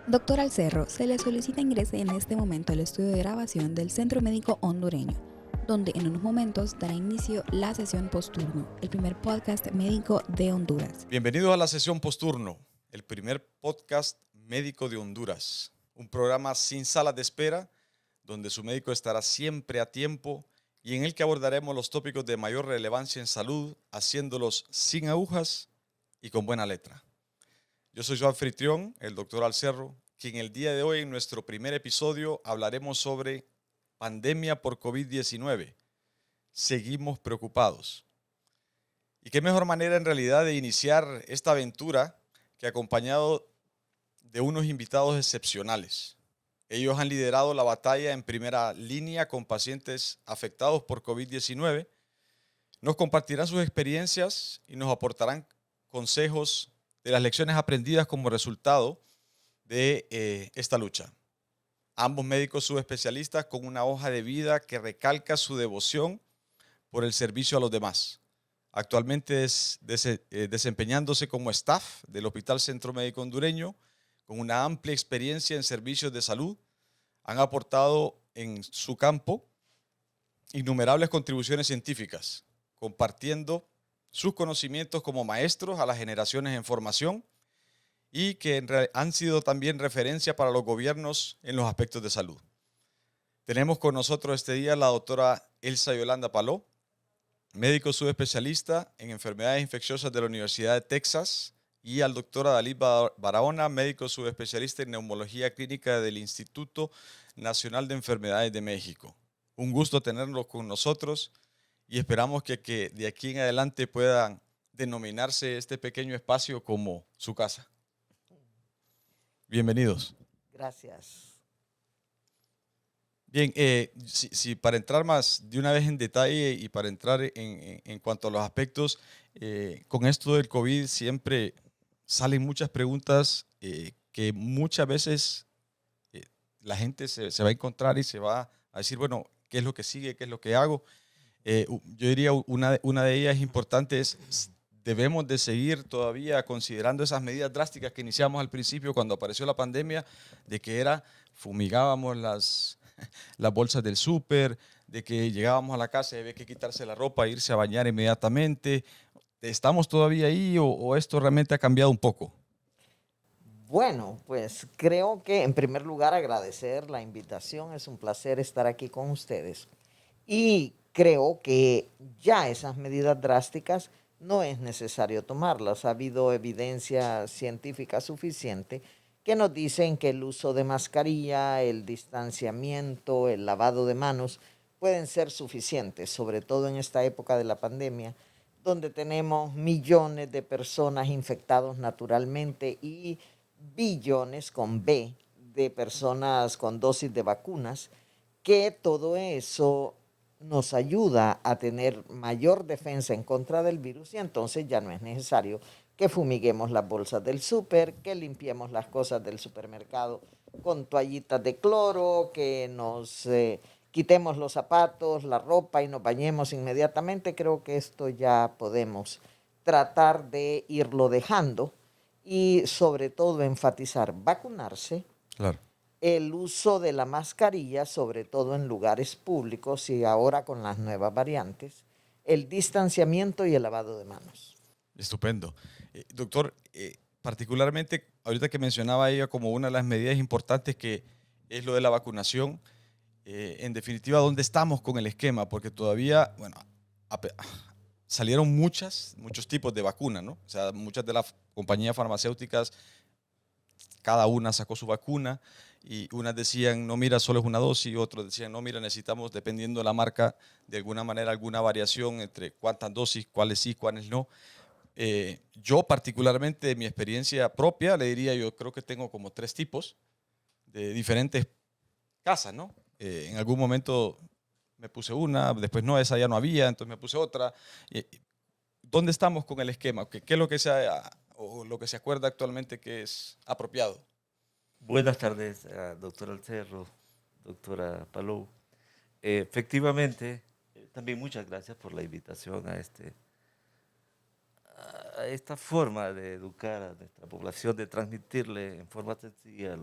Doctor Alcerro, se le solicita ingrese en este momento al estudio de grabación del Centro Médico Hondureño, donde en unos momentos dará inicio la sesión posturno, el primer podcast médico de Honduras. Bienvenidos a la sesión posturno, el primer podcast médico de Honduras. Un programa sin salas de espera, donde su médico estará siempre a tiempo y en el que abordaremos los tópicos de mayor relevancia en salud, haciéndolos sin agujas y con buena letra. Yo soy su anfitrión, el doctor Alcerro, quien el día de hoy en nuestro primer episodio hablaremos sobre pandemia por COVID-19. Seguimos preocupados. Y qué mejor manera en realidad de iniciar esta aventura que acompañado de unos invitados excepcionales. Ellos han liderado la batalla en primera línea con pacientes afectados por COVID-19. Nos compartirán sus experiencias y nos aportarán consejos de las lecciones aprendidas como resultado de esta lucha. Ambos médicos subespecialistas con una hoja de vida que recalca su devoción por el servicio a los demás. Actualmente desempeñándose como staff del Hospital Centro Médico Hondureño, con una amplia experiencia en servicios de salud, han aportado en su campo innumerables contribuciones científicas, compartiendo sus conocimientos como maestros a las generaciones en formación y que han sido también referencia para los gobiernos en los aspectos de salud. Tenemos con nosotros este día a la doctora Elsa Yolanda Paló, médico subespecialista en enfermedades infecciosas de la Universidad de Texas, y al doctor Adalid Barahona, médico subespecialista en neumología clínica del Instituto Nacional de Enfermedades de México. Un gusto tenerlos con nosotros y esperamos que de aquí en adelante puedan denominarse este pequeño espacio como su casa. Bienvenidos. Gracias. Bien, si para entrar más de una vez en detalle y para entrar en cuanto a los aspectos, con esto del COVID siempre salen muchas preguntas que muchas veces la gente se va a encontrar y se va a decir, bueno, ¿qué es lo que sigue? ¿Qué es lo que hago? Yo diría una de ellas importante es, debemos de seguir todavía considerando esas medidas drásticas que iniciamos al principio cuando apareció la pandemia, de que era fumigábamos las bolsas del súper, de que llegábamos a la casa y había que quitarse la ropa e irse a bañar inmediatamente. ¿Estamos todavía ahí o esto realmente ha cambiado un poco? Bueno, pues creo que en primer lugar agradecer la invitación. Es un placer estar aquí con ustedes. Y creo que ya esas medidas drásticas no es necesario tomarlas. Ha habido evidencia científica suficiente que nos dicen que el uso de mascarilla, el distanciamiento, el lavado de manos pueden ser suficientes, sobre todo en esta época de la pandemia, donde tenemos millones de personas infectados naturalmente y billones con B de personas con dosis de vacunas, que todo eso nos ayuda a tener mayor defensa en contra del virus y entonces ya no es necesario que fumiguemos las bolsas del súper, que limpiemos las cosas del supermercado con toallitas de cloro, que nos quitemos los zapatos, la ropa y nos bañemos inmediatamente. Creo que esto ya podemos tratar de irlo dejando y sobre todo enfatizar vacunarse, Claro. el uso de la mascarilla, sobre todo en lugares públicos y ahora con las nuevas variantes, el distanciamiento y el lavado de manos. Estupendo. Doctor, particularmente ahorita que mencionaba ella como una de las medidas importantes que es lo de la vacunación, en definitiva, ¿dónde estamos con el esquema? Porque todavía, bueno, salieron muchos tipos de vacunas, ¿no? O sea, muchas de las compañías farmacéuticas, cada una sacó su vacuna y unas decían, no, mira, solo es una dosis, y otros decían, no, mira, necesitamos, dependiendo de la marca, de alguna manera, alguna variación entre cuántas dosis, cuáles sí, cuáles no. Yo particularmente, de mi experiencia propia, le diría, yo creo que tengo como 3 tipos de diferentes casas, ¿no? En algún momento me puse una, después no, esa ya no había, entonces me puse otra. ¿Dónde estamos con el esquema? ¿Qué es lo que o lo que se acuerda actualmente que es apropiado? Buenas tardes, doctor Alcerro, doctora Palou. Efectivamente, también muchas gracias por la invitación a a esta forma de educar a nuestra población, de transmitirle en forma sencilla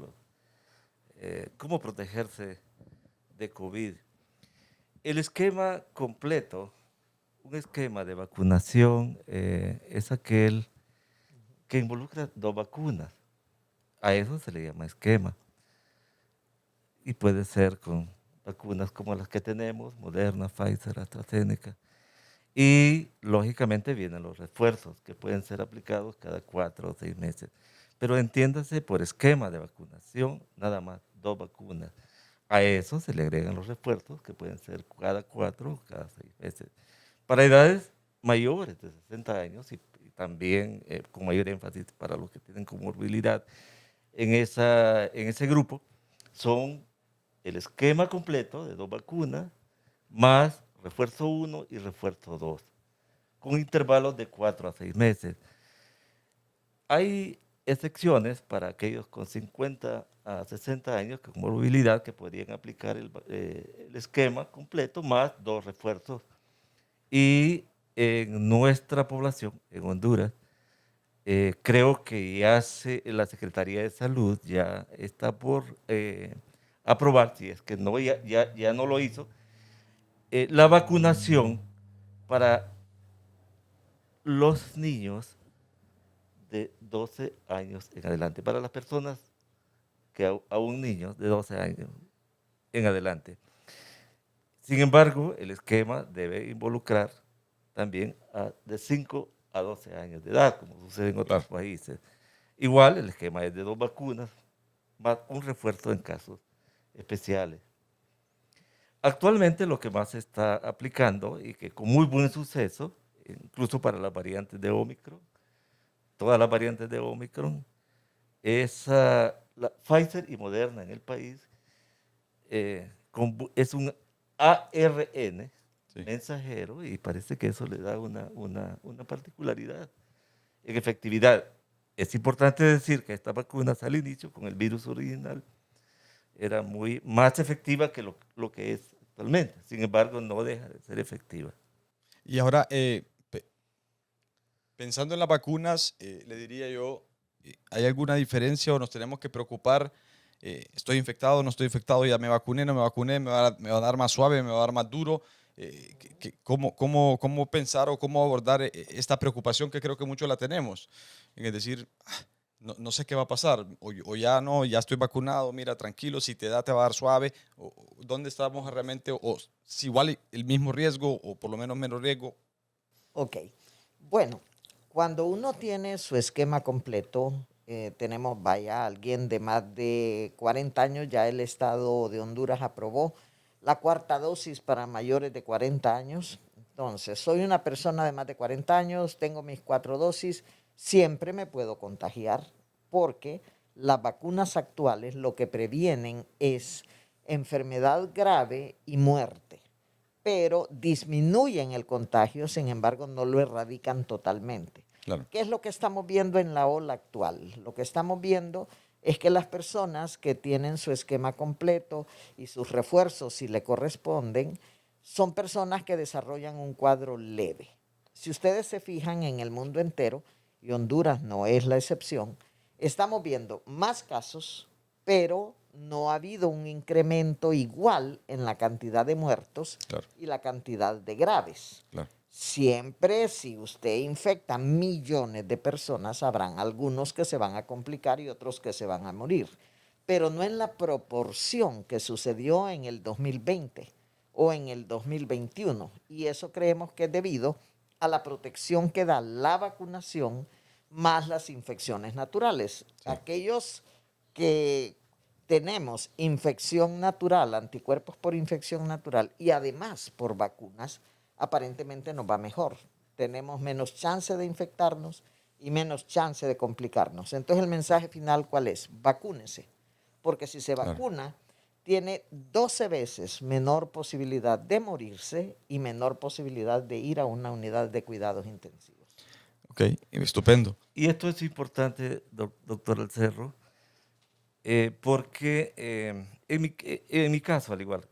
cómo protegerse de COVID. El esquema completo, un esquema de vacunación, es aquel que involucra 2 vacunas. A eso se le llama esquema. Y puede ser con vacunas como las que tenemos, Moderna, Pfizer, AstraZeneca. Y lógicamente vienen los refuerzos que pueden ser aplicados cada 4 o 6 meses. Pero entiéndase por esquema de vacunación, nada más 2 vacunas. A eso se le agregan los refuerzos que pueden ser cada 4 o cada 6 meses. Para edades mayores de 60 años y también con mayor énfasis para los que tienen comorbilidad en ese grupo, son el esquema completo de 2 vacunas más refuerzo 1 y refuerzo 2, con intervalos de 4 a 6 meses. Hay excepciones para aquellos con 50 a 60 años con morbilidad que podrían aplicar el esquema completo más 2 refuerzos. Y en nuestra población, en Honduras, creo que la Secretaría de Salud ya está por aprobar, si es que no, ya no lo hizo, la vacunación para los niños de 12 años en adelante, para las personas que aún niños de 12 años en adelante. Sin embargo, el esquema debe involucrar también de 5 a 12 años de edad, como sucede en otros países. Igual, el esquema es de 2 vacunas, más un refuerzo en casos especiales. Actualmente lo que más se está aplicando y que con muy buen suceso, incluso para las variantes de Omicron, todas las variantes de Omicron, es la Pfizer y Moderna en el país, es un ARN mensajero y parece que eso le da una particularidad en efectividad. Es importante decir que estas vacunas al inicio con el virus original era más efectiva que lo que es actualmente. Sin embargo, no deja de ser efectiva. Y ahora, pensando en las vacunas, le diría yo, ¿hay alguna diferencia o nos tenemos que preocupar? ¿Estoy infectado, no estoy infectado? ¿Ya me vacuné, no me vacuné? ¿Me va a dar más suave, me va a dar más duro? ¿Cómo pensar o cómo abordar esta preocupación que creo que muchos la tenemos? Es decir, no sé qué va a pasar, o ya no, ya estoy vacunado, mira, tranquilo, si te da te va a dar suave, o dónde estamos realmente, o si igual el mismo riesgo, o por lo menos menos riesgo. Ok, bueno, cuando uno tiene su esquema completo, tenemos, vaya, alguien de más de 40 años, ya el Estado de Honduras aprobó la 4ª dosis para mayores de 40 años. Entonces, soy una persona de más de 40 años, tengo mis 4 dosis, siempre me puedo contagiar porque las vacunas actuales lo que previenen es enfermedad grave y muerte, pero disminuyen el contagio, sin embargo no lo erradican totalmente. Claro. ¿Qué es lo que estamos viendo en la ola actual? Lo que estamos viendo es que las personas que tienen su esquema completo y sus refuerzos, si le corresponden, son personas que desarrollan un cuadro leve. Si ustedes se fijan en el mundo entero, y Honduras no es la excepción, estamos viendo más casos, pero no ha habido un incremento igual en la cantidad de muertos y la cantidad de graves. Siempre, si usted infecta millones de personas, habrán algunos que se van a complicar y otros que se van a morir, pero no en la proporción que sucedió en el 2020 o en el 2021. Y eso creemos que es debido a la protección que da la vacunación más las infecciones naturales. Sí. Aquellos que tenemos infección natural, anticuerpos por infección natural y además por vacunas, aparentemente nos va mejor. Tenemos menos chance de infectarnos y menos chance de complicarnos. Entonces, el mensaje final, ¿cuál es? Vacúnese. Porque si se vacuna, tiene 12 veces menor posibilidad de morirse y menor posibilidad de ir a una unidad de cuidados intensivos. Ok, estupendo. Y esto es importante, doctor Alcerro, porque en mi caso, al igual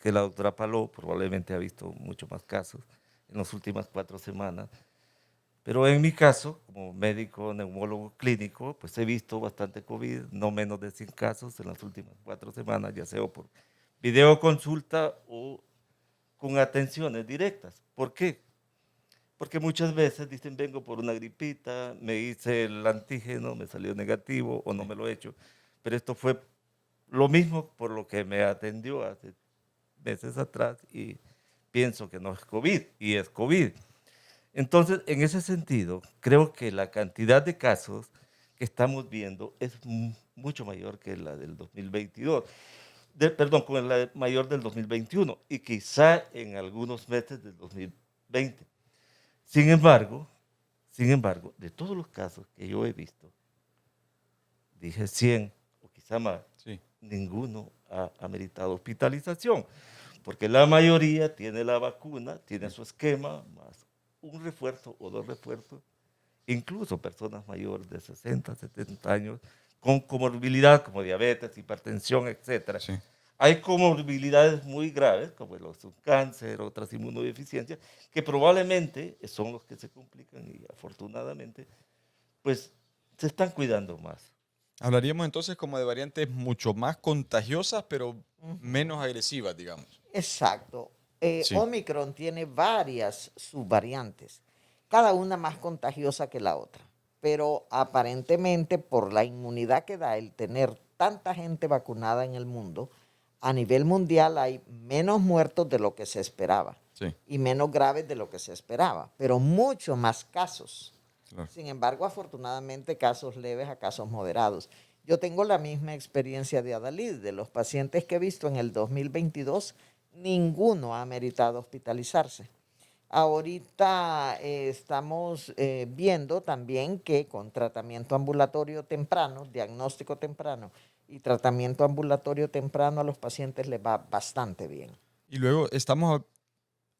que la doctora Palou, probablemente ha visto muchos más casos en las últimas 4 semanas, pero en mi caso, como médico neumólogo clínico, pues he visto bastante COVID, no menos de 100 casos en las últimas 4 semanas, ya sea por videoconsulta o con atenciones directas. ¿Por qué? Porque muchas veces dicen, vengo por una gripita, me hice el antígeno, me salió negativo o no me lo he hecho, pero esto fue lo mismo por lo que me atendió hace meses atrás y pienso que no es COVID y es COVID. Entonces, en ese sentido, creo que la cantidad de casos que estamos viendo es mucho mayor que la del 2022. Perdón, con la mayor del 2021 y quizá en algunos meses del 2020. Sin embargo, de todos los casos que yo he visto, dije 100 o quizá más, Sí. ninguno ha ameritado hospitalización, porque la mayoría tiene la vacuna, tiene su esquema, más un refuerzo o 2 refuerzos, incluso personas mayores de 60, 70 años, con comorbilidad como diabetes, hipertensión, etc. Sí. Hay comorbilidades muy graves, como el cáncer, otras inmunodeficiencias, que probablemente son los que se complican y afortunadamente, pues se están cuidando más. Hablaríamos entonces como de variantes mucho más contagiosas, pero menos agresivas, digamos. Exacto. Sí. Omicron tiene varias subvariantes, cada una más contagiosa que la otra, pero aparentemente por la inmunidad que da el tener tanta gente vacunada en el mundo, a nivel mundial hay menos muertos de lo que se esperaba Sí. y menos graves de lo que se esperaba, pero mucho más casos. Claro. Sin embargo, afortunadamente, casos leves a casos moderados. Yo tengo la misma experiencia de Adalid. De los pacientes que he visto en el 2022, ninguno ha meritado hospitalizarse. Ahorita estamos viendo también que con tratamiento ambulatorio temprano, diagnóstico temprano y tratamiento ambulatorio temprano a los pacientes les va bastante bien. Y luego estamos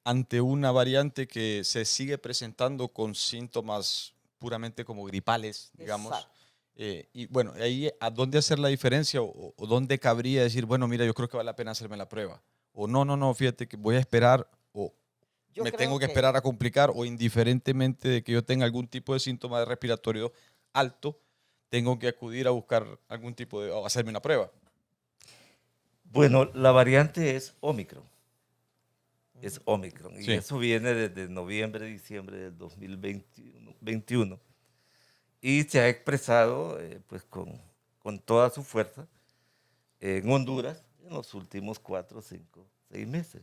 ante una variante que se sigue presentando con síntomas puramente como gripales, digamos. Exacto. Y bueno, ahí a dónde hacer la diferencia o dónde cabría decir, bueno, mira, yo creo que vale la pena hacerme la prueba. O no, fíjate que voy a esperar o Yo me creo tengo que esperar a complicar o indiferentemente de que yo tenga algún tipo de síntoma de respiratorio alto, tengo que acudir a buscar algún tipo de, o hacerme una prueba. Bueno, la variante es Omicron. Es Omicron. Sí. Y eso viene desde noviembre, diciembre del 2021. Y se ha expresado pues con toda su fuerza en Honduras en los últimos 4, 5, 6 meses.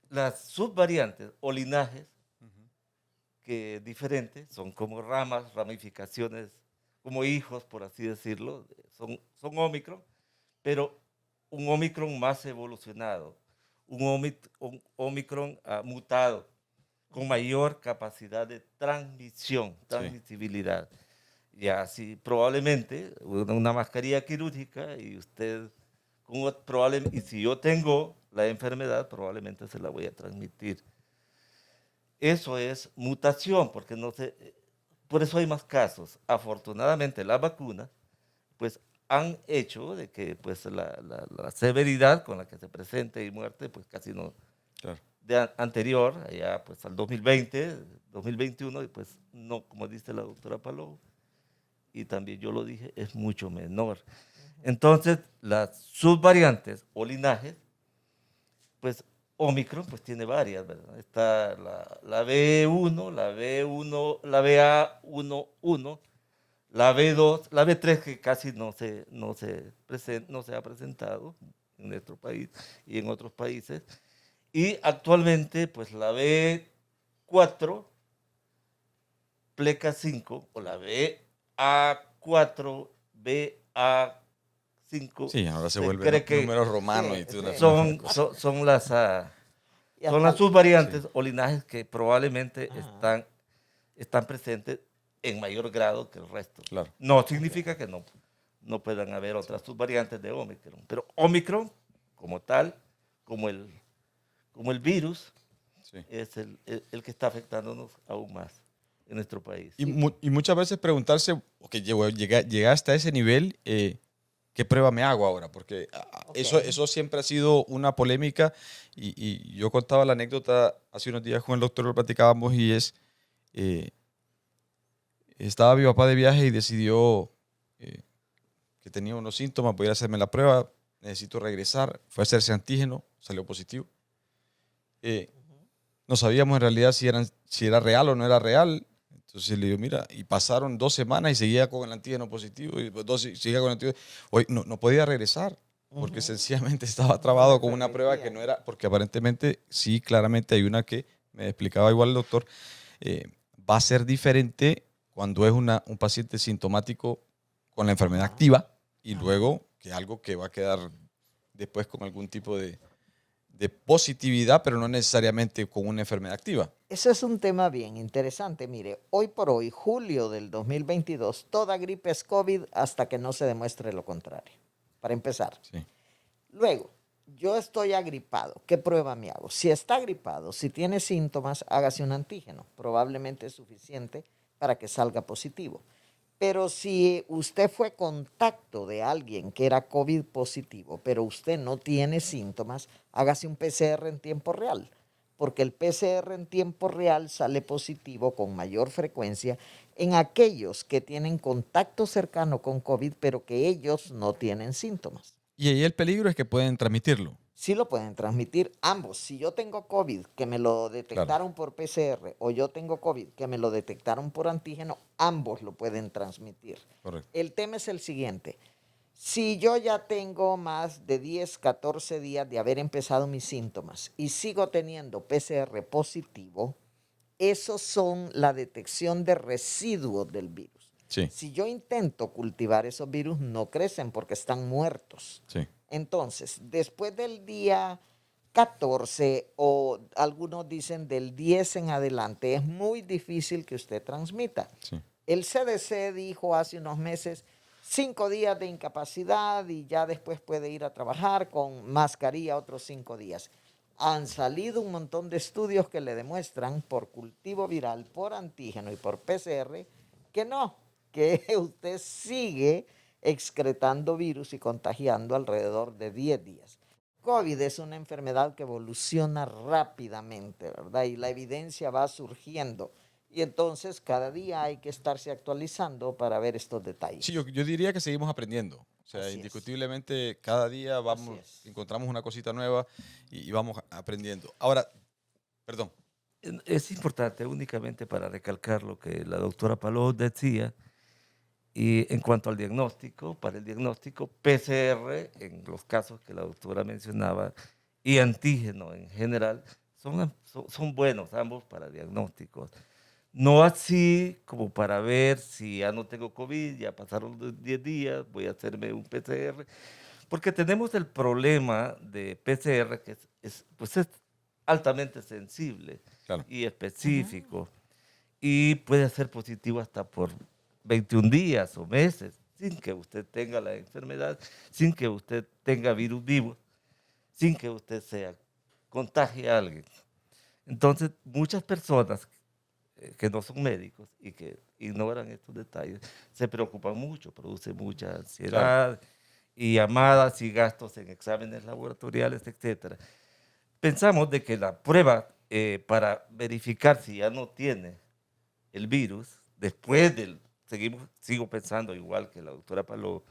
Las subvariantes o linajes que diferentes son como ramas, ramificaciones, como hijos, por así decirlo, son Omicron, pero un Omicron más evolucionado, un Omicron mutado, con mayor capacidad de transmisibilidad. Y así probablemente una mascarilla quirúrgica y usted, y si yo tengo la enfermedad, probablemente se la voy a transmitir. Eso es mutación, porque por eso hay más casos. Afortunadamente las vacunas, pues han hecho de que pues la severidad con la que se presente y muerte, pues casi no, Claro. anterior, allá pues al 2020, 2021, y pues no, como dice la doctora Palou, y también yo lo dije, es mucho menor. Entonces, las subvariantes o linajes, pues Omicron pues tiene varias, ¿verdad? Está la B1, la B1, la BA11, la B2, la B3 que casi no se ha presentado en nuestro país y en otros países. Y actualmente, pues la B4, pleca 5, o la BA4, BA5. Sí, ahora se vuelven cree que números romanos sí, y toda sí. una cosa. son las Y son hasta las subvariantes o linajes que probablemente Ajá. están presentes en mayor grado que el resto. Claro. No significa que no puedan haber otras subvariantes de Omicron, pero Omicron como tal, como el virus, Sí. es el que está afectándonos aún más en nuestro país. Y muchas veces preguntarse, ok, llegaste a ese nivel, ¿qué prueba me hago ahora? Porque Ok. eso siempre ha sido una polémica y yo contaba la anécdota hace unos días con el doctor, lo platicábamos y es, estaba mi papá de viaje y decidió que tenía unos síntomas, voy a hacerme la prueba, necesito regresar. Fue a hacerse antígeno, salió positivo. No sabíamos en realidad si era real o no era real. Entonces le digo, mira, y pasaron 2 semanas y seguía con el antígeno positivo, y seguía con el antígeno. Hoy no podía regresar, porque sencillamente estaba trabado con una prueba que no era, porque aparentemente sí, claramente hay una que, me explicaba igual el doctor, va a ser diferente cuando es un paciente sintomático con la enfermedad activa y luego que algo que va a quedar después con algún tipo de positividad, pero no necesariamente con una enfermedad activa. Eso es un tema bien interesante. Mire, hoy por hoy, julio del 2022, toda gripe es COVID hasta que no se demuestre lo contrario, para empezar. Sí. Luego, yo estoy agripado. ¿Qué prueba me hago? Si está agripado, si tiene síntomas, hágase un antígeno. Probablemente es suficiente para que salga positivo. Pero si usted fue contacto de alguien que era COVID positivo, pero usted no tiene síntomas, hágase un PCR en tiempo real, porque el PCR en tiempo real sale positivo con mayor frecuencia en aquellos que tienen contacto cercano con COVID, pero que ellos no tienen síntomas. Y ahí el peligro es que pueden transmitirlo. Sí lo pueden transmitir ambos. Si yo tengo COVID que me lo detectaron por PCR o yo tengo COVID que me lo detectaron por antígeno, ambos lo pueden transmitir. Correcto. El tema es el siguiente. Si yo ya tengo más de 10, 14 días de haber empezado mis síntomas y sigo teniendo PCR positivo, esos son la detección de residuos del virus. Sí. Si yo intento cultivar esos virus, no crecen porque están muertos. Sí. Entonces, después del día 14 o algunos dicen del 10 en adelante, es muy difícil que usted transmita. Sí. El CDC dijo hace unos meses 5 días de incapacidad y ya después puede ir a trabajar con mascarilla otros 5 días. Han salido un montón de estudios que le demuestran por cultivo viral, por antígeno y por PCR que no, que usted sigue excretando virus y contagiando alrededor de 10 días. COVID es una enfermedad que evoluciona rápidamente, ¿verdad? Y la evidencia va surgiendo. Y entonces cada día hay que estarse actualizando para ver estos detalles. Sí, yo diría que seguimos aprendiendo. O sea, Así indiscutiblemente cada día encontramos una cosita nueva y vamos aprendiendo. Ahora, perdón. Es importante únicamente para recalcar lo que la doctora Palou decía. Y en cuanto al diagnóstico, para el diagnóstico, PCR, en los casos que la doctora mencionaba, y antígeno en general, son buenos ambos para diagnósticos. No así como para ver si ya no tengo COVID, ya pasaron 10 días, voy a hacerme un PCR, porque tenemos el problema de PCR que es altamente sensible, claro, y específico, y puede ser positivo hasta por 21 días o meses, sin que usted tenga la enfermedad, sin que usted tenga virus vivo, sin que usted contagie a alguien. Entonces, muchas personas que no son médicos y que ignoran estos detalles, se preocupan mucho, produce mucha ansiedad, claro, y llamadas y gastos en exámenes laboratoriales, etc. Pensamos de que la prueba para verificar si ya no tiene el virus, después del sigo pensando igual que la doctora Palou,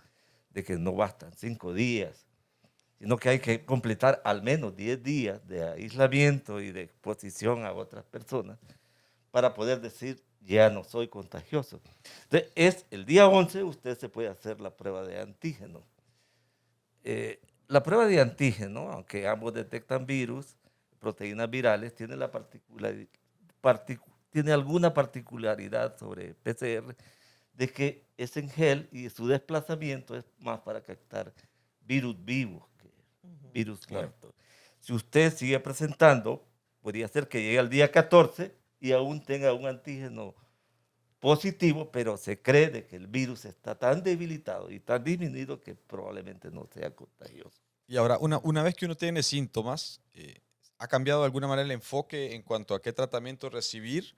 de que no bastan 5 días, sino que hay que completar al menos 10 días de aislamiento y de exposición a otras personas para poder decir, ya no soy contagioso. Entonces, el día 11 usted se puede hacer la prueba de antígeno. La prueba de antígeno, aunque ambos detectan virus, proteínas virales, tiene alguna particularidad sobre PCR, de que es en gel y su desplazamiento es más para captar virus vivos que virus muertos. Si usted sigue presentando, podría ser que llegue al día 14 y aún tenga un antígeno positivo, pero se cree de que el virus está tan debilitado y tan disminuido que probablemente no sea contagioso. Y ahora, una vez que uno tiene síntomas, ¿ha cambiado de alguna manera el enfoque en cuanto a qué tratamiento recibir?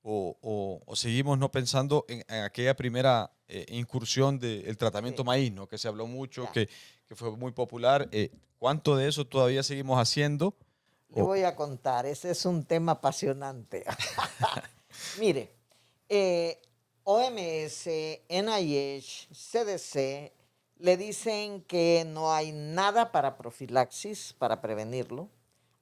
¿O seguimos no pensando en aquella primera incursión del tratamiento maíz, ¿no? Que se habló mucho, que fue muy popular? ¿Cuánto de eso todavía seguimos haciendo? Le voy a contar, ese es un tema apasionante. Mire, OMS, NIH, CDC le dicen que no hay nada para profilaxis, para prevenirlo,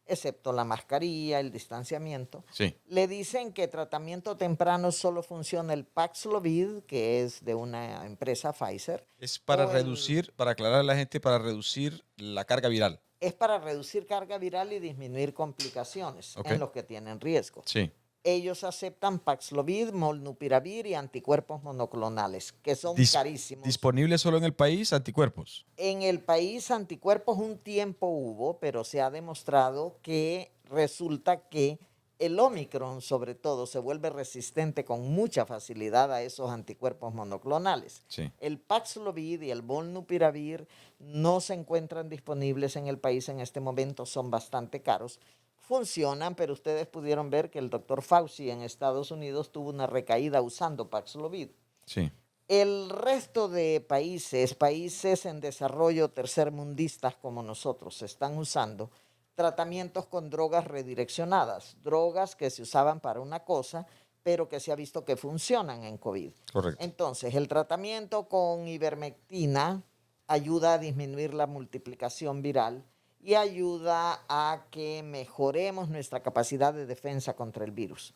excepto la mascarilla, el distanciamiento. Sí. Le dicen que tratamiento temprano solo funciona el Paxlovid, que es de una empresa Pfizer. Es para o el- reducir, para aclarar a la gente, para reducir la carga viral. Es para reducir carga viral y disminuir complicaciones Ok. en los que tienen riesgo. Sí. Ellos aceptan Paxlovid, Molnupiravir y anticuerpos monoclonales, que son carísimos. ¿Disponible solo en el país anticuerpos? En el país anticuerpos un tiempo hubo, pero se ha demostrado que resulta que el Omicron, sobre todo, se vuelve resistente con mucha facilidad a esos anticuerpos monoclonales. Sí. El Paxlovid y el Molnupiravir no se encuentran disponibles en el país en este momento, son bastante caros. Funcionan, pero ustedes pudieron ver que el doctor Fauci en Estados Unidos tuvo una recaída usando Paxlovid. Sí. El resto de países en desarrollo tercermundistas como nosotros, están usando tratamientos con drogas redireccionadas, drogas que se usaban para una cosa, pero que se ha visto que funcionan en COVID. Correcto. Entonces, el tratamiento con ivermectina ayuda a disminuir la multiplicación viral y ayuda a que mejoremos nuestra capacidad de defensa contra el virus.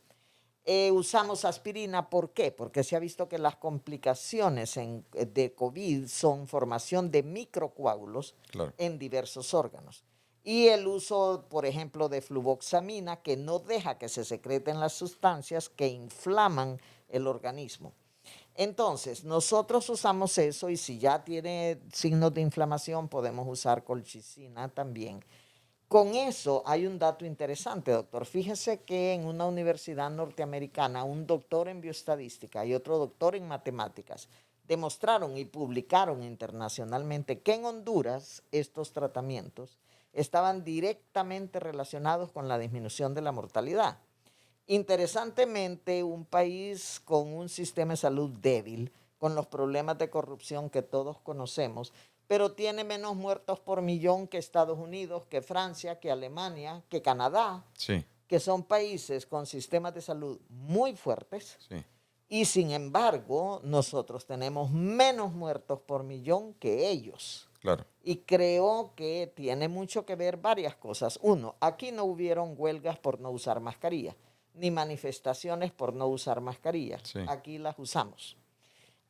Usamos aspirina, ¿por qué? Porque se ha visto que las complicaciones de COVID son formación de microcoágulos Claro. en diversos órganos. Y el uso, por ejemplo, de fluvoxamina, que no deja que se secreten las sustancias que inflaman el organismo. Entonces, nosotros usamos eso y si ya tiene signos de inflamación, podemos usar colchicina también. Con eso hay un dato interesante, doctor. Fíjese que en una universidad norteamericana, un doctor en bioestadística y otro doctor en matemáticas demostraron y publicaron internacionalmente que en Honduras estos tratamientos estaban directamente relacionados con la disminución de la mortalidad. Interesantemente, un país con un sistema de salud débil, con los problemas de corrupción que todos conocemos, pero tiene menos muertos por millón que Estados Unidos, que Francia, que Alemania, que Canadá, Sí. que son países con sistemas de salud muy fuertes. Sí. Y sin embargo, nosotros tenemos menos muertos por millón que ellos. Claro. Y creo que tiene mucho que ver varias cosas. Uno, aquí no hubieron huelgas por no usar mascarilla, ni manifestaciones por no usar mascarilla. Sí. Aquí las usamos.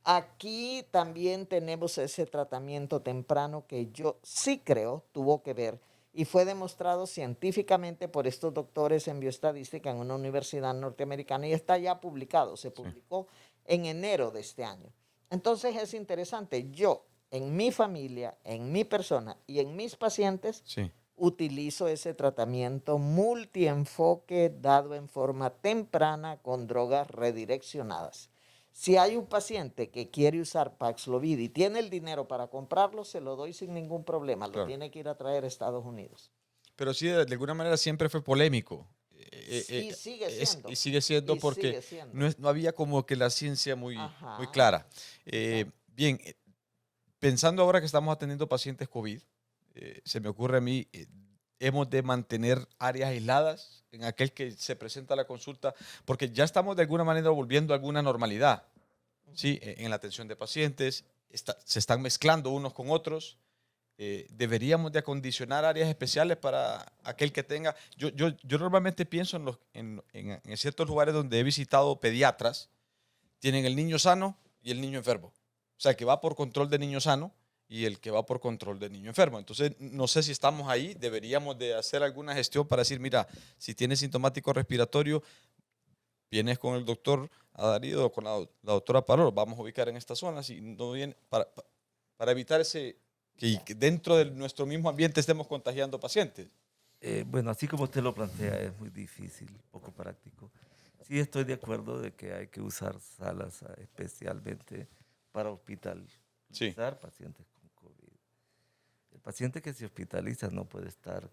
Aquí también tenemos ese tratamiento temprano que yo sí creo tuvo que ver y fue demostrado científicamente por estos doctores en bioestadística en una universidad norteamericana y está ya publicado, se publicó en enero de este año. Entonces es interesante, yo en mi familia, en mi persona y en mis pacientes Sí. utilizo ese tratamiento multienfoque dado en forma temprana con drogas redireccionadas. Si hay un paciente que quiere usar Paxlovid y tiene el dinero para comprarlo, se lo doy sin ningún problema. Claro. Lo tiene que ir a traer a Estados Unidos. Pero sí, de alguna manera siempre fue polémico. Y sigue siendo. Y sigue siendo Y porque sigue siendo. no había como que la ciencia muy Ajá. clara. Exacto. Bien, pensando ahora que estamos atendiendo pacientes COVID, se me ocurre a mí, hemos de mantener áreas aisladas en aquel que se presenta la consulta, porque ya estamos de alguna manera volviendo a alguna normalidad, ¿sí? En la atención de pacientes, se están mezclando unos con otros. Deberíamos de acondicionar áreas especiales para aquel que tenga. Yo normalmente pienso en ciertos lugares donde he visitado pediatras, tienen el niño sano y el niño enfermo. O sea, el que va por control de niño sano y el que va por control de niño enfermo. Entonces, no sé si estamos ahí, deberíamos de hacer alguna gestión para decir, mira, si tienes sintomático respiratorio, vienes con el doctor Adarido o con la doctora Parolo, vamos a ubicar en esta zona, si no viene, para evitar que dentro de nuestro mismo ambiente estemos contagiando pacientes. Bueno, así como usted lo plantea, es muy difícil, poco práctico. Sí estoy de acuerdo de que hay que usar salas especialmente para hospitalizar pacientes con COVID. El paciente que se hospitaliza no puede estar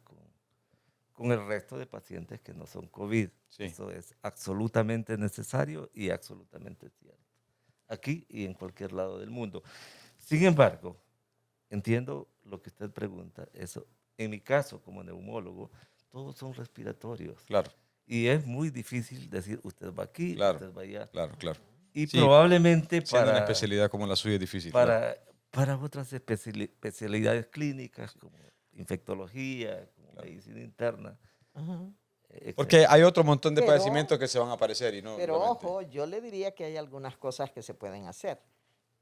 con el resto de pacientes que no son COVID. Sí. Eso es absolutamente necesario y absolutamente cierto. Aquí y en cualquier lado del mundo. Sin embargo, entiendo lo que usted pregunta. Eso, en mi caso, como neumólogo, todos son respiratorios. Claro. Y es muy difícil decir, usted va aquí, Claro, usted va allá. claro, claro. Y Sí, probablemente siendo una especialidad como la suya es difícil. Claro. para otras especialidades clínicas como infectología, como Claro. medicina interna, Ajá. Porque etcétera. hay otro montón de Pero, padecimientos que se van a aparecer y no pero solamente. ojo, yo le diría que hay algunas cosas que se pueden hacer.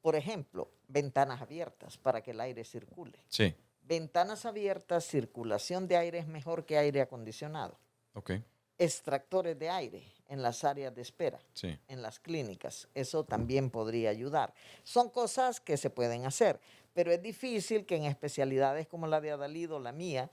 Por ejemplo, ventanas abiertas para que el aire circule. Sí, Ventanas abiertas, circulación de aire es mejor que aire acondicionado. ok, Extractores de aire en las áreas de espera, sí. en las clínicas, eso también podría ayudar. Son cosas que se pueden hacer, pero es difícil que en especialidades como la de Adalid o la mía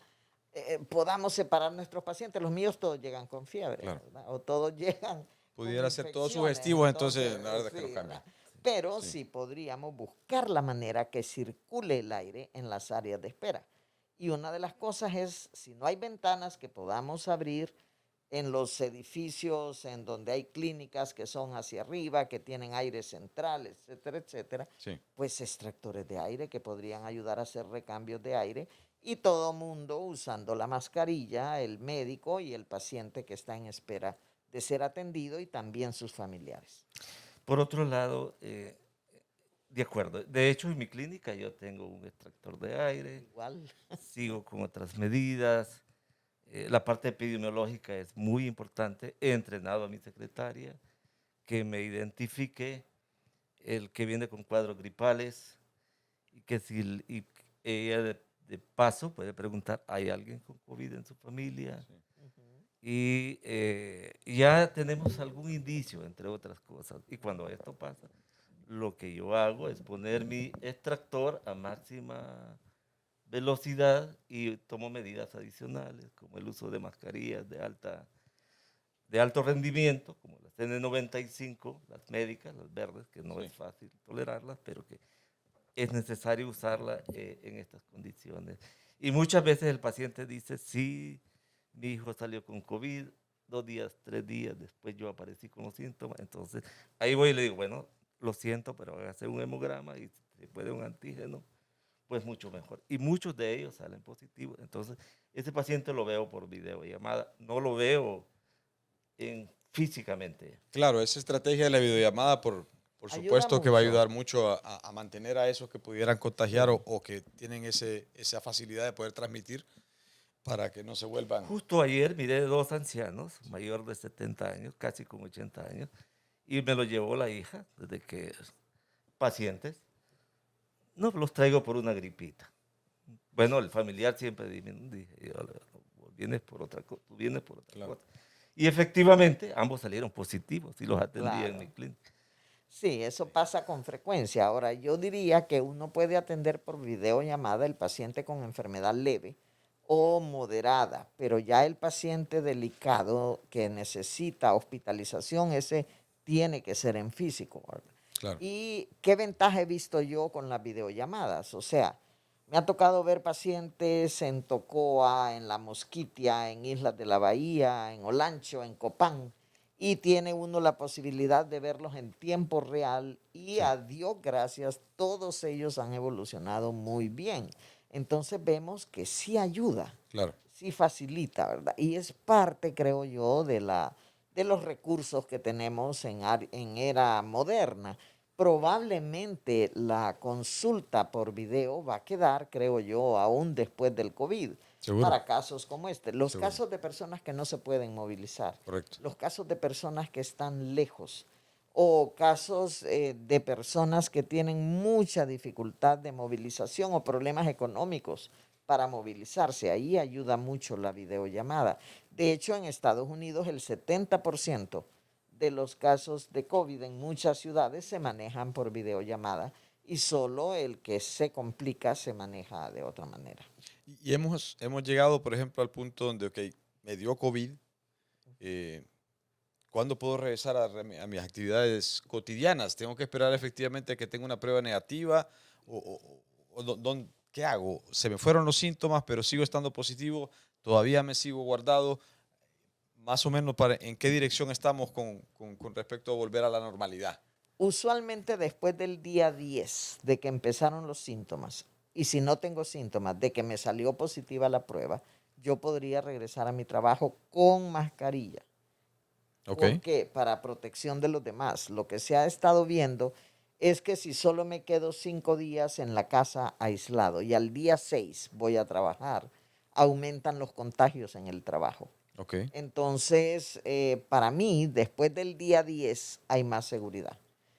podamos separar nuestros pacientes. Los míos todos llegan con fiebre, Claro. ¿verdad? O todos llegan con Pudiera ser todos infecciones. sugestivos, entonces la verdad es que Sí, lo cambia. ¿verdad? Pero Sí. sí podríamos buscar la manera que circule el aire en las áreas de espera. Y una de las cosas es, si no hay ventanas que podamos abrir en los edificios en donde hay clínicas que son hacia arriba, que tienen aire central, etcétera, etcétera, Sí. pues extractores de aire que podrían ayudar a hacer recambios de aire y todo mundo usando la mascarilla, el médico y el paciente que está en espera de ser atendido y también sus familiares. Por otro lado, de acuerdo, de hecho en mi clínica yo tengo un extractor de aire, Igual. sigo con otras medidas. La parte epidemiológica es muy importante. He entrenado a mi secretaria que me identifique el que viene con cuadros gripales y que si y ella de paso puede preguntar, ¿hay alguien con COVID en su familia? Sí. Y ya tenemos algún indicio, entre otras cosas. Y cuando esto pasa, lo que yo hago es poner mi extractor a máxima velocidad y tomo medidas adicionales, como el uso de mascarillas de alto rendimiento, como las N95, las médicas, las verdes, que no Sí. es fácil tolerarlas, pero que es necesario usarla en estas condiciones. Y muchas veces el paciente dice, sí, mi hijo salió con COVID, 2 días, 3 días después yo aparecí con los síntomas, entonces ahí voy y le digo, bueno, lo siento, pero voy a hacer un hemograma y si puede un antígeno, pues mucho mejor. Y muchos de ellos salen positivos. Entonces, ese paciente lo veo por videollamada, no lo veo físicamente. Claro, esa estrategia de la videollamada, por Ayuda supuesto que va a mucho. ayudar mucho a mantener a esos que pudieran contagiar o que tienen esa facilidad de poder transmitir para que no se vuelvan. Justo ayer miré 2 ancianos, mayor de 70 años, casi con 80 años, y me lo llevó la hija, desde que pacientes. No, los traigo por una gripita. Bueno, el familiar siempre dije, vienes por otra cosa, tú vienes por otra Claro. cosa. Y efectivamente, ambos salieron positivos y los atendí en Claro. mi clínica. Sí, eso pasa con frecuencia. Ahora, yo diría que uno puede atender por videollamada el paciente con enfermedad leve o moderada, pero ya el paciente delicado que necesita hospitalización, ese tiene que ser en físico, ¿verdad? Claro. ¿Y qué ventaja he visto yo con las videollamadas? O sea, me ha tocado ver pacientes en Tocoa, en La Mosquitia, en Islas de la Bahía, en Olancho, en Copán, y tiene uno la posibilidad de verlos en tiempo real y Sí. a Dios gracias, todos ellos han evolucionado muy bien. Entonces vemos que sí ayuda, Claro. sí facilita, ¿verdad? Y es parte, creo yo, de los recursos que tenemos en era moderna. Probablemente la consulta por video va a quedar, creo yo, aún después del COVID, Seguro. para casos como este. Los Seguro. casos de personas que no se pueden movilizar, Correcto. los casos de personas que están lejos o casos de personas que tienen mucha dificultad de movilización o problemas económicos para movilizarse. Ahí ayuda mucho la videollamada. De hecho, en Estados Unidos el 70% de los casos de COVID en muchas ciudades se manejan por videollamada y solo el que se complica se maneja de otra manera. Y hemos llegado, por ejemplo, al punto donde, ok, me dio COVID, ¿cuándo puedo regresar a mis actividades cotidianas? ¿Tengo que esperar efectivamente a que tenga una prueba negativa? ¿Qué hago? Se me fueron los síntomas, pero sigo estando positivo, todavía me sigo guardado. Más o menos, ¿en qué dirección estamos con respecto a volver a la normalidad? Usualmente después del día 10 de que empezaron los síntomas, y si no tengo síntomas de que me salió positiva la prueba, yo podría regresar a mi trabajo con mascarilla. Ok. ¿Por qué? Para protección de los demás. Lo que se ha estado viendo es que si solo me quedo 5 días en la casa aislado y al día 6 voy a trabajar, aumentan los contagios en el trabajo. Ok. Entonces, para mí, después del día 10 hay más seguridad.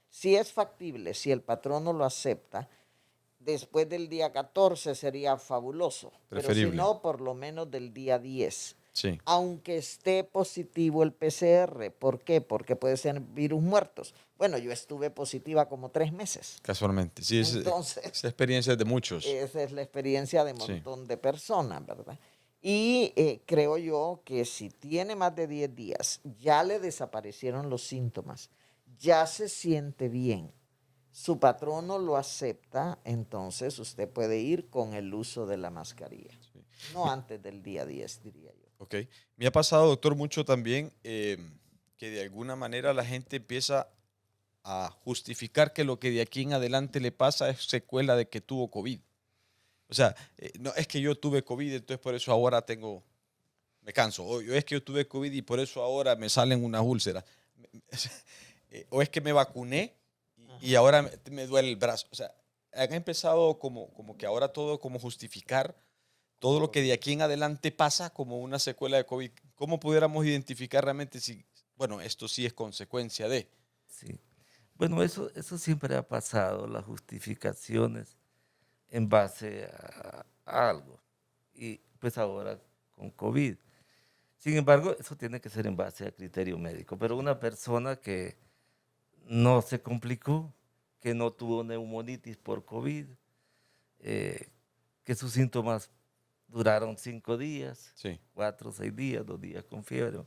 Si es factible, si el patrono lo acepta, después del día 14 sería fabuloso. Pero si Preferible. no, por lo menos del día 10. Sí. Aunque esté positivo el PCR. ¿Por qué? Porque puede ser virus muertos. Bueno, yo estuve positiva como 3 meses. Casualmente. Sí, Entonces, esa experiencia es de muchos. esa es la experiencia de un Sí. montón de personas, ¿verdad? Y creo yo que si tiene más de 10 días, ya le desaparecieron los síntomas, ya se siente bien, su patrono lo acepta, entonces usted puede ir con el uso de la mascarilla. No antes del día 10, diría yo. Ok. Me ha pasado, doctor, mucho también que de alguna manera la gente empieza a justificar que lo que de aquí en adelante le pasa es secuela de que tuvo COVID. O sea, no es que yo tuve COVID, entonces por eso ahora me canso. O es que yo tuve COVID y por eso ahora me salen unas úlceras. O es que me vacuné y ahora me duele el brazo. O sea, han empezado como que ahora todo como justificar todo lo que de aquí en adelante pasa como una secuela de COVID. ¿Cómo pudiéramos identificar realmente si, bueno, esto sí es consecuencia de? Sí. Bueno, eso siempre ha pasado, las justificaciones en base a algo. Y pues ahora con COVID. Sin embargo, eso tiene que ser en base a criterio médico. Pero una persona que no se complicó, que no tuvo neumonitis por COVID, que sus síntomas duraron 5 días, Sí, 4 o 6 días, 2 días con fiebre,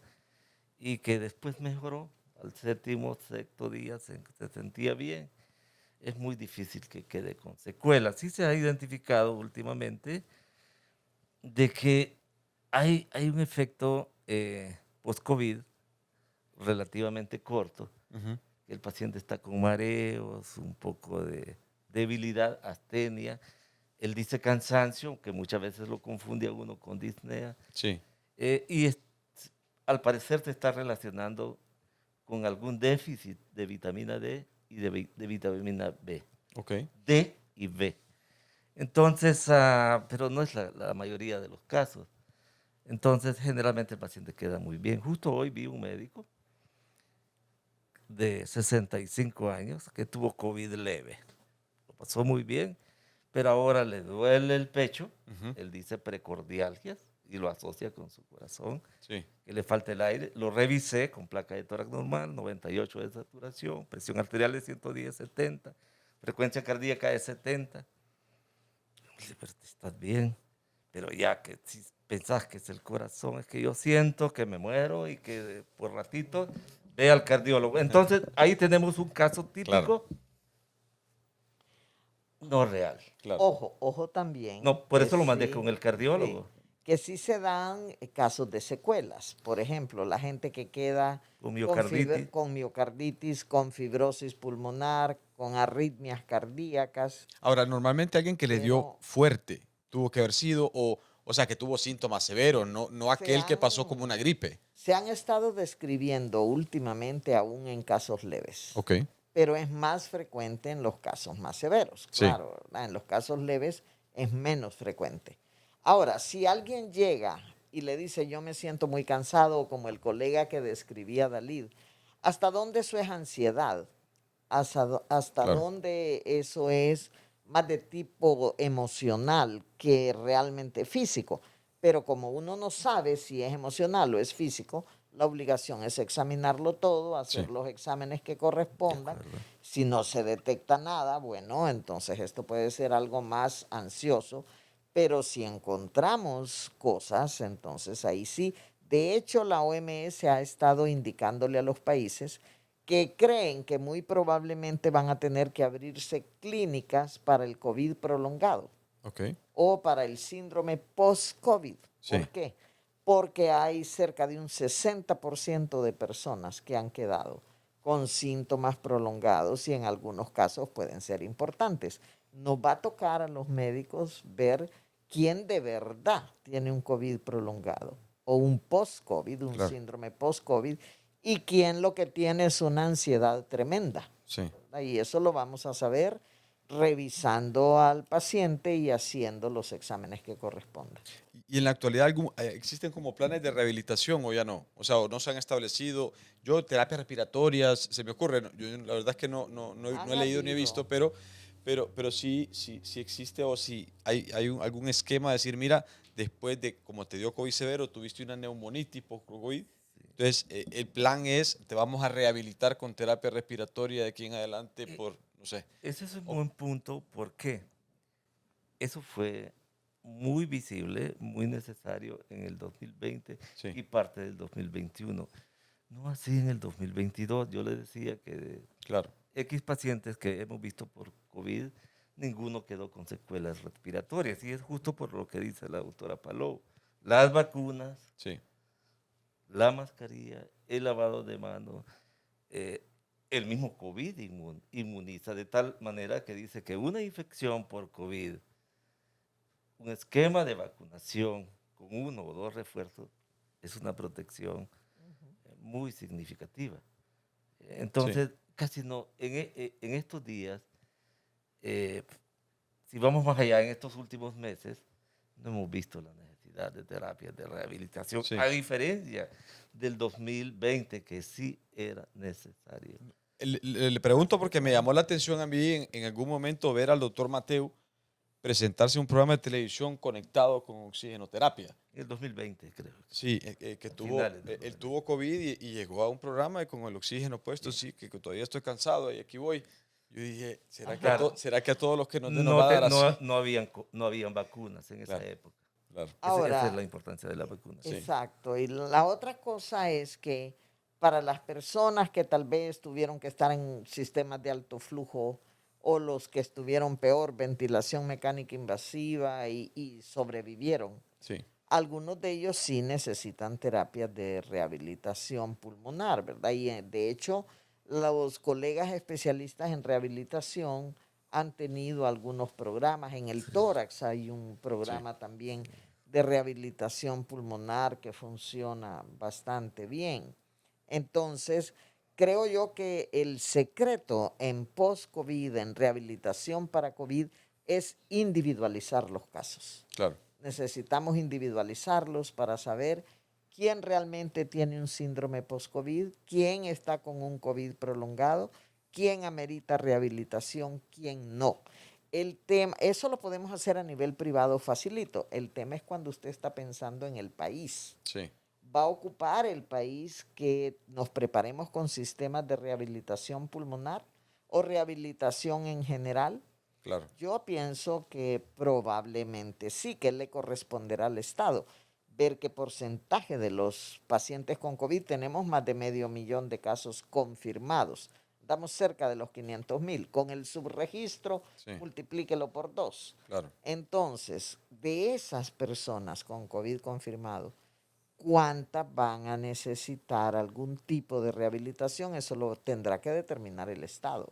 y que después mejoró, al séptimo, sexto día se sentía bien, es muy difícil que quede con secuelas. Sí se ha identificado últimamente de que hay un efecto post-COVID relativamente corto, ujú, que el paciente está con mareos, un poco de debilidad, astenia. Él dice cansancio, que muchas veces lo confunde a uno con disnea, sí, y al parecer se está relacionando con algún déficit de vitamina D y de vitamina B. ok, D y B. Entonces, pero no es la mayoría de los casos. Entonces, generalmente el paciente queda muy bien. Justo hoy vi un médico de 65 años que tuvo COVID leve. Lo pasó muy bien, pero ahora le duele el pecho. ujú, Él dice precordialgias y lo asocia con su corazón, sí, que le falta el aire. Lo revisé con placa de tórax normal, 98 de saturación, presión arterial de 110/70, frecuencia cardíaca de 70. Dice, pero estás bien, pero ya que si pensás que es el corazón, es que yo siento que me muero y que por ratito ve al cardiólogo. Entonces, ahí tenemos un caso claro, típico no real. claro. Ojo también No, por que eso lo mandé sí, con el sí, cardiólogo, que sí se dan casos de secuelas. Por ejemplo, la gente que queda con con, miocarditis. con miocarditis, con fibrosis pulmonar, con arritmias cardíacas, Ahora, normalmente alguien que le dio pero fuerte tuvo que haber sido, o sea, que tuvo síntomas severos, no se aquel que han, pasó como una gripe. se han estado describiendo últimamente aún en casos leves, Ok, pero es más frecuente en los casos más severos. sí, Claro, ¿verdad? En los casos leves es menos frecuente. Ahora, si alguien llega y le dice yo me siento muy cansado, como el colega que describía Dalid, ¿hasta dónde eso es ansiedad? ¿Hasta claro, dónde eso es más de tipo emocional que realmente físico? Pero como uno no sabe si es emocional o es físico, la obligación es examinarlo todo, sí, hacer los exámenes que De correspondan. acuerdo. Si no se detecta nada, bueno, entonces esto puede ser algo más ansioso. Pero si encontramos cosas, entonces ahí sí. De hecho, la OMS ha estado indicándole a los países que creen que muy probablemente van a tener que abrirse clínicas para el COVID prolongado ok, o para el síndrome post-COVID. sí, ¿Por qué? Porque hay cerca de un 60% de personas que han quedado con síntomas prolongados y en algunos casos pueden ser importantes. Nos va a tocar a los médicos ver quién de verdad tiene un COVID prolongado o un post-COVID, un claro. síndrome post-COVID, y quién lo que tiene es una ansiedad tremenda. Sí. Y eso lo vamos a saber revisando al paciente y haciendo los exámenes que correspondan. Y en la actualidad existen como planes de rehabilitación o ya no, o sea, o no se han establecido. Yo, terapias respiratorias, se me ocurre, yo la verdad es que no he leído ni he visto, pero sí existe o si hay algún esquema de decir, mira, después de como te dio COVID severo, tuviste una neumonitis post-COVID, entonces el plan es, te vamos a rehabilitar con terapia respiratoria de aquí en adelante por, no sé. Ese es un buen punto porque eso fue muy visible, muy necesario en el 2020 Sí. y parte del 2021. No así en el 2022. Yo le decía que de Claro. X pacientes que hemos visto por COVID, ninguno quedó con secuelas respiratorias. Y es justo por lo que dice la doctora Palou. Las vacunas, Sí. la mascarilla, el lavado de manos, el mismo COVID inmuniza de tal manera que dice que una infección por COVID, un esquema de vacunación con 1 o 2 refuerzos, es una protección muy significativa. Entonces, casi no, en estos días, si vamos más allá, en estos últimos meses, no hemos visto la necesidad de terapias de rehabilitación, Sí. a diferencia del 2020, que sí era necesario. Le pregunto porque me llamó la atención a mí en algún momento ver al doctor Mateu presentarse en un programa de televisión conectado con oxigenoterapia. En el 2020, creo. Sí, que finales del él 2020. tuvo COVID y llegó a un programa con el oxígeno puesto, sí, que todavía estoy cansado y aquí voy. Yo dije, Claro. ¿será que a todos los que nos va a dar así? No habían vacunas en esa Claro. época. Claro. Esa es Ahora, la importancia de la vacuna. Sí. exacto. Y la otra cosa es que para las personas que tal vez tuvieron que estar en sistemas de alto flujo o los que estuvieron peor, ventilación mecánica invasiva y sobrevivieron, Sí. algunos de ellos sí necesitan terapias de rehabilitación pulmonar, ¿verdad? Y de hecho, los colegas especialistas en rehabilitación han tenido algunos programas. En el tórax hay un programa también de rehabilitación pulmonar que funciona bastante bien. Entonces, creo yo que el secreto en post-COVID, en rehabilitación para COVID, es individualizar los casos. Claro. Necesitamos individualizarlos para saber quién realmente tiene un síndrome post-COVID, quién está con un COVID prolongado, quién amerita rehabilitación, quién no. El tema, eso lo podemos hacer a nivel privado facilito. El tema es cuando usted está pensando en el país. Sí. Va a ocupar el país que nos preparemos con sistemas de rehabilitación pulmonar o rehabilitación en general. Claro. Yo pienso que probablemente sí, que le corresponderá al Estado ver qué porcentaje de los pacientes con COVID tenemos más de 500,000 de casos confirmados. Estamos cerca de los 500,000. Con el subregistro, Sí. multiplíquelo por 2. Claro. Entonces, de esas personas con COVID confirmado, ¿cuántas van a necesitar algún tipo de rehabilitación? Eso lo tendrá que determinar el Estado.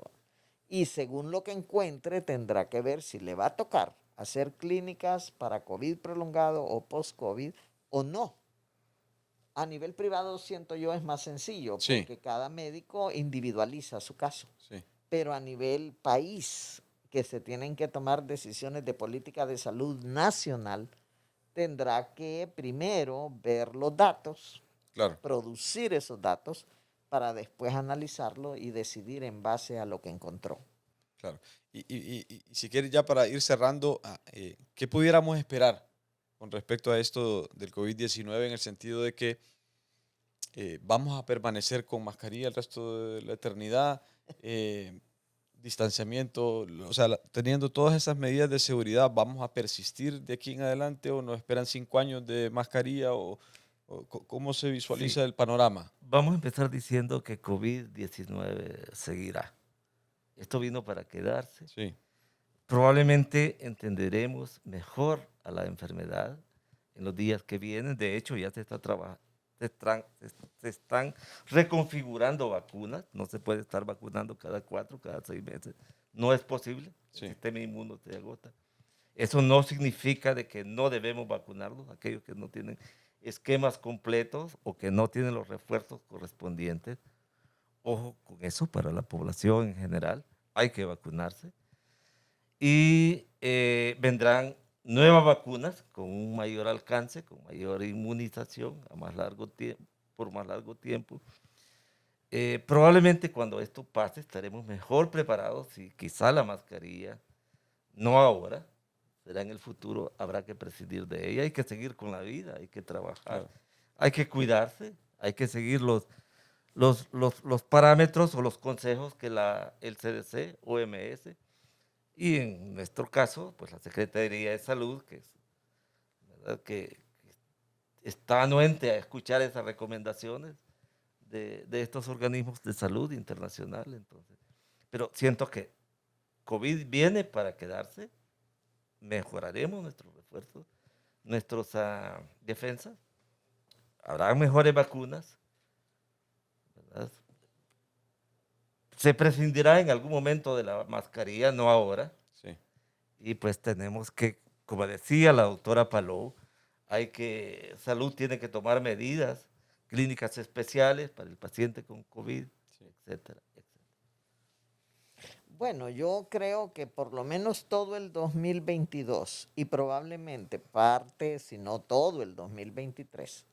Y según lo que encuentre, tendrá que ver si le va a tocar hacer clínicas para COVID prolongado o post-COVID o no. A nivel privado, siento yo, es más sencillo Sí. porque cada médico individualiza su caso. Sí. Pero a nivel país, que se tienen que tomar decisiones de política de salud nacional, tendrá que primero ver los datos, Claro. producir esos datos para después analizarlo y decidir en base a lo que encontró. Claro. Y si quieres ya para ir cerrando, ¿qué pudiéramos esperar con respecto a esto del COVID-19 en el sentido de que vamos a permanecer con mascarilla el resto de la eternidad, distanciamiento, o sea, teniendo todas esas medidas de seguridad, ¿vamos a persistir de aquí en adelante o nos esperan 5 años de mascarilla o cómo se visualiza Sí. el panorama? Vamos a empezar diciendo que COVID-19 seguirá. Esto vino para quedarse. Sí. Probablemente entenderemos mejor a la enfermedad en los días que vienen. De hecho, ya se está trabajando. Se están reconfigurando vacunas. No se puede estar vacunando cada 4, cada 6 meses. No es posible. Sí. El sistema inmuno se agota. Eso no significa de que no debemos vacunarlos, aquellos que no tienen esquemas completos o que no tienen los refuerzos correspondientes. Ojo con eso para la población en general. Hay que vacunarse. Y vendrán nuevas vacunas con un mayor alcance, con mayor inmunización a más largo tiempo, por más largo tiempo. Probablemente cuando esto pase estaremos mejor preparados y quizá la mascarilla, no ahora, será en el futuro, habrá que prescindir de ella. Hay que seguir con la vida, hay que trabajar, Claro. hay que cuidarse, hay que seguir los parámetros o los consejos que el CDC, OMS, y en nuestro caso, pues la Secretaría de Salud, ¿verdad? que está anuente a escuchar esas recomendaciones de estos organismos de salud internacional. Entonces, pero siento que COVID viene para quedarse, mejoraremos nuestros refuerzos, nuestras defensas, habrá mejores vacunas, ¿verdad? Se prescindirá en algún momento de la mascarilla, no ahora, Sí. y pues tenemos que, como decía la doctora Palou, salud tiene que tomar medidas, clínicas especiales para el paciente con COVID, etcétera, etcétera. Bueno, yo creo que por lo menos todo el 2022 y probablemente parte, si no todo el 2023,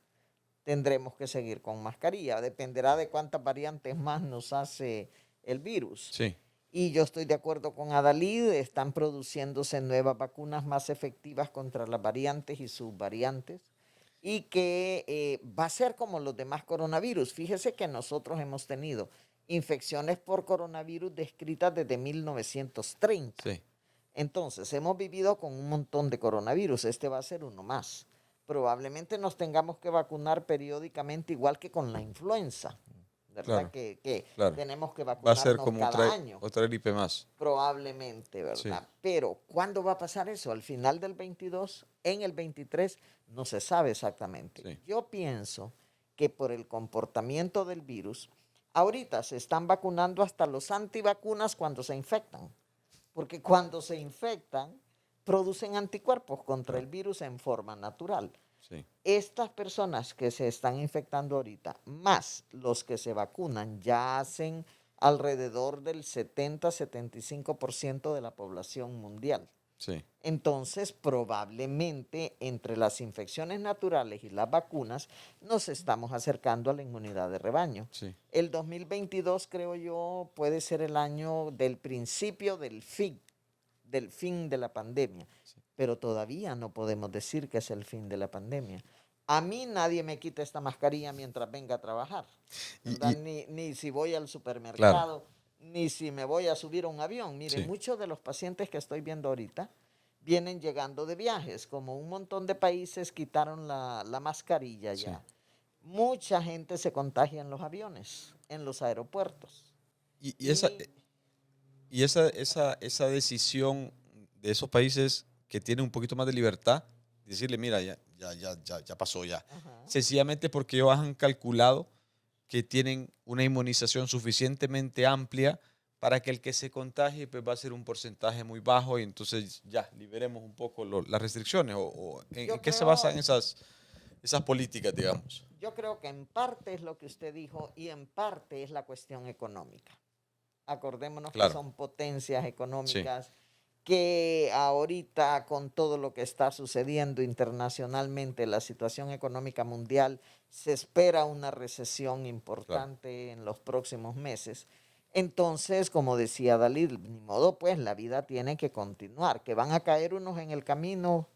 tendremos que seguir con mascarilla. Dependerá de cuántas variantes más nos hace el virus. Sí. Y yo estoy de acuerdo con Adalid, están produciéndose nuevas vacunas más efectivas contra las variantes y subvariantes y que va a ser como los demás coronavirus. Fíjese que nosotros hemos tenido infecciones por coronavirus descritas desde 1930. Sí. Entonces, hemos vivido con un montón de coronavirus. Este va a ser uno más. Probablemente nos tengamos que vacunar periódicamente igual que con la influenza. ¿Verdad? Claro, Que claro. tenemos que Va a ser vacunarnos como cada año. otra gripe más. Probablemente, ¿verdad? Sí. Pero, ¿cuándo va a pasar eso? ¿Al final del 22? ¿En el 23? No se sabe exactamente. Sí. Yo pienso que por el comportamiento del virus, ahorita se están vacunando hasta los antivacunas cuando se infectan. Porque cuando se infectan, producen anticuerpos contra el virus en forma natural. Sí. Estas personas que se están infectando ahorita, más los que se vacunan, ya hacen alrededor del 70-75% de la población mundial. Sí. Entonces, probablemente entre las infecciones naturales y las vacunas nos estamos acercando a la inmunidad de rebaño. Sí. El 2022, creo yo, puede ser el año del principio del fin de la pandemia. Sí. Pero todavía no podemos decir que es el fin de la pandemia. A mí nadie me quita esta mascarilla mientras venga a trabajar. Ni si voy al supermercado, Claro. ni si me voy a subir a un avión. Miren, Sí. muchos de los pacientes que estoy viendo ahorita vienen llegando de viajes. Como un montón de países quitaron la mascarilla Sí. ya. Mucha gente se contagia en los aviones, en los aeropuertos. Y esa decisión de esos países que tienen un poquito más de libertad, decirle, mira, ya pasó ya. Ajá. Sencillamente porque ellos han calculado que tienen una inmunización suficientemente amplia para que el que se contagie pues va a ser un porcentaje muy bajo y entonces ya liberemos un poco las restricciones o ¿en qué se basan esas políticas, digamos? Yo creo que en parte es lo que usted dijo y en parte es la cuestión económica. Acordémonos Claro. que son potencias económicas que ahorita con todo lo que está sucediendo internacionalmente, la situación económica mundial, se espera una recesión importante en los próximos meses. Entonces, como decía Dalí, ni modo, pues la vida tiene que continuar, que van a caer unos en el camino,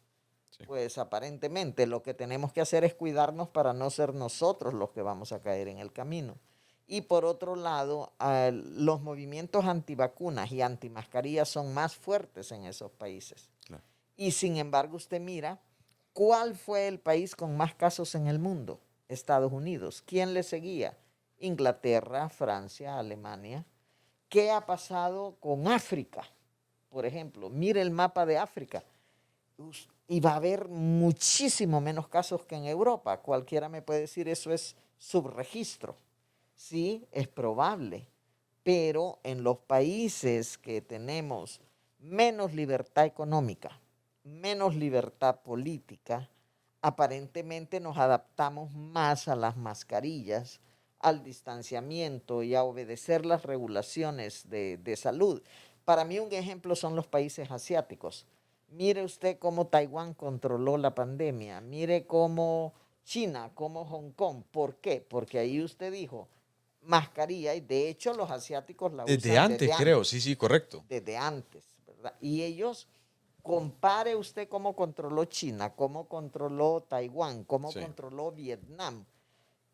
pues aparentemente lo que tenemos que hacer es cuidarnos para no ser nosotros los que vamos a caer en el camino. Y por otro lado, los movimientos antivacunas y antimascarillas son más fuertes en esos países. Claro. Y sin embargo, usted mira, ¿cuál fue el país con más casos en el mundo? Estados Unidos. ¿Quién le seguía? Inglaterra, Francia, Alemania. ¿Qué ha pasado con África? Por ejemplo, mire el mapa de África. Y va a haber muchísimo menos casos que en Europa. Cualquiera me puede decir eso es subregistro. Sí, es probable, pero en los países que tenemos menos libertad económica, menos libertad política, aparentemente nos adaptamos más a las mascarillas, al distanciamiento y a obedecer las regulaciones de salud. Para mí un ejemplo son los países asiáticos. Mire usted cómo Taiwán controló la pandemia, mire cómo China, cómo Hong Kong. ¿Por qué? Porque ahí usted dijo mascarilla y de hecho los asiáticos la Desde usan antes, creo, sí, sí, correcto. desde antes, ¿verdad? Y ellos, compare usted cómo controló China, cómo controló Taiwán, cómo Sí. controló Vietnam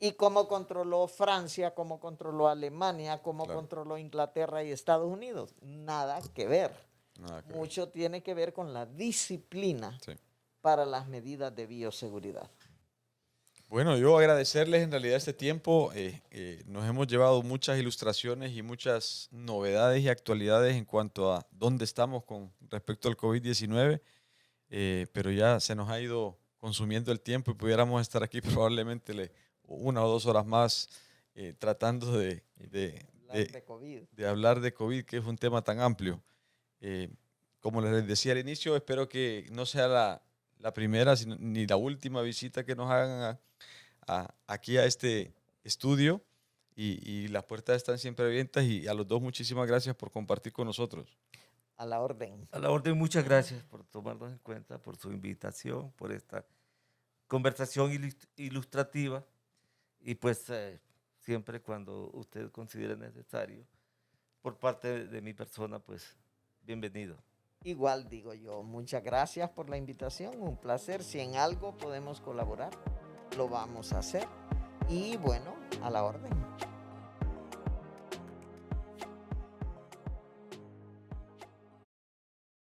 y cómo controló Francia, cómo controló Alemania, cómo Claro. controló Inglaterra y Estados Unidos. Nada que ver. Nada que ver. Mucho tiene que ver con la disciplina Sí. para las medidas de bioseguridad. Bueno, yo agradecerles en realidad este tiempo. Nos hemos llevado muchas ilustraciones y muchas novedades y actualidades en cuanto a dónde estamos con respecto al COVID-19, pero ya se nos ha ido consumiendo el tiempo y pudiéramos estar aquí probablemente 1 o 2 horas más tratando de Hablar de COVID. hablar de COVID, que es un tema tan amplio. Como les decía al inicio, espero que no sea la primera ni la última visita que nos hagan aquí a este estudio y las puertas están siempre abiertas y a los dos muchísimas gracias por compartir con nosotros. A la orden. A la orden, muchas gracias por tomarnos en cuenta, por su invitación, por esta conversación ilustrativa y pues siempre cuando usted considere necesario, por parte de mi persona, pues bienvenido. Igual digo yo, muchas gracias por la invitación, un placer. Si en algo podemos colaborar, lo vamos a hacer. Y bueno, a la orden.